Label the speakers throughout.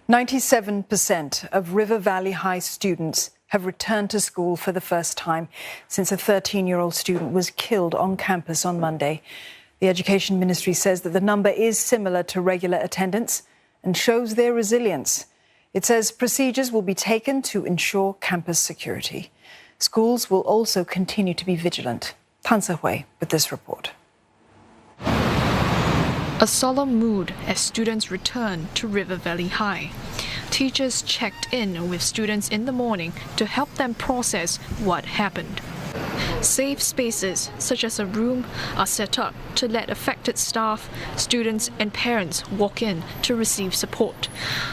Speaker 1: 97% of River Valley High students have returned to school for the first time since a 13-year-old student was killed on campus on Monday. The Education Ministry says that the number is similar to regular attendance and shows their resilience. It says procedures will be taken to ensure campus security. Schools will also continue to be vigilant. Tan Se-hui with this report.
Speaker 2: A solemn mood as students return to River Valley High. Teachers checked in with students in the morning to help them process what happened. Safe spaces, such as a room, are set up to let affected staff, students and parents walk in to receive support.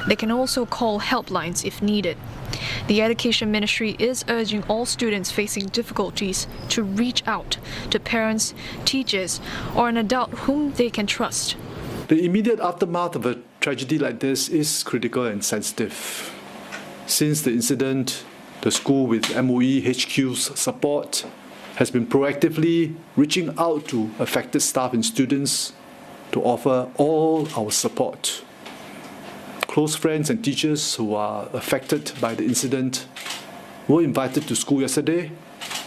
Speaker 2: They can also call helplines if needed. The Education Ministry is urging all students facing difficulties to reach out to parents, teachers, or an adult whom they can trust.
Speaker 3: The immediate aftermath of a tragedy like this is critical and sensitive. Since the incident, the school, with MOE HQ's support, has been proactively reaching out to affected staff and students to offer all our support. Close friends and teachers who are affected by the incident were invited to school yesterday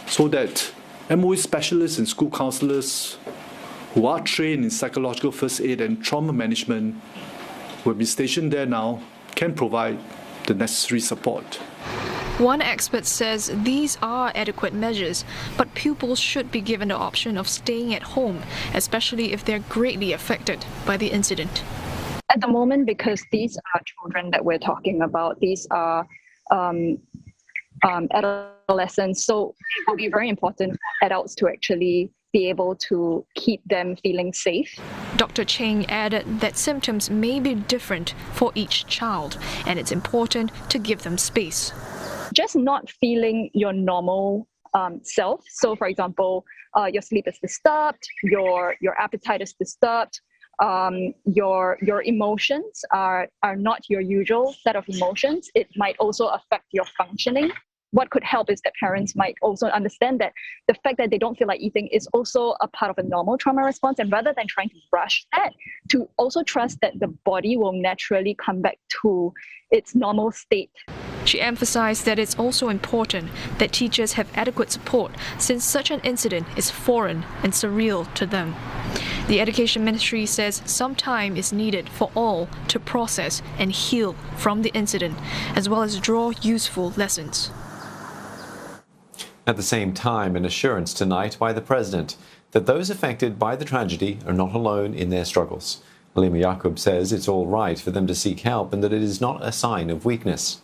Speaker 3: so that MOE specialists and school counsellors who are trained in psychological first aid and trauma management, who have been stationed there now, can provide the necessary support.
Speaker 2: One expert says these are adequate measures, but pupils should be given the option of staying at home, especially if they're greatly affected by the incident.
Speaker 4: At the moment, because these are children that we're talking about, these are adolescents, so it will be very important for adults to actually be able to keep them feeling safe.
Speaker 2: Dr. Cheng added that symptoms may be different for each child, and it's important to give them space.
Speaker 4: Just not feeling your normal self. So, for example, your sleep is disturbed, your appetite is disturbed, your emotions are not your usual set of emotions. It might also affect your functioning. What could help is that parents might also understand that the fact that they don't feel like eating is also a part of a normal trauma response, and rather than trying to rush that, to also trust that the body will naturally come back to its normal state.
Speaker 2: She emphasized that it's also important that teachers have adequate support since such an incident is foreign and surreal to them. The Education Ministry says some time is needed for all to process and heal from the incident, as well as draw useful lessons.
Speaker 5: At the same time, an assurance tonight by the President that those affected by the tragedy are not alone in their struggles. Halimah Yacob says it's all right for them to seek help and that it is not a sign of weakness.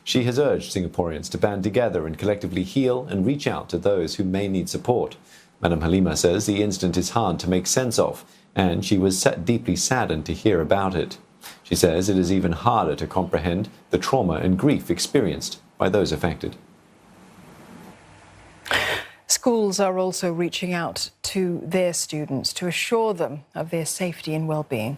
Speaker 5: She has urged Singaporeans to band together and collectively heal and reach out to those who may need support. Madam Halimah says the incident is hard to make sense of, and she was deeply saddened to hear about it. She says it is even harder to comprehend the trauma and grief experienced by those affected.
Speaker 1: Schools are also reaching out to their students to assure them of their safety and well-being.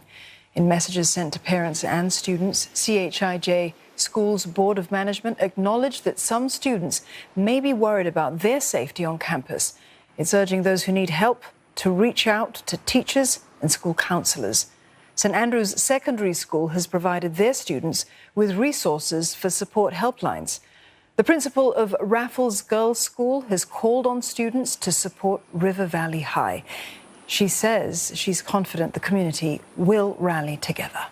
Speaker 1: In messages sent to parents and students, CHIJ Schools Board of Management acknowledged that some students may be worried about their safety on campus. It's urging those who need help to reach out to teachers and school counsellors. St Andrews Secondary School has provided their students with resources for support helplines. The principal of Raffles Girls' School has called on students to support River Valley High. She says she's confident the community will rally together.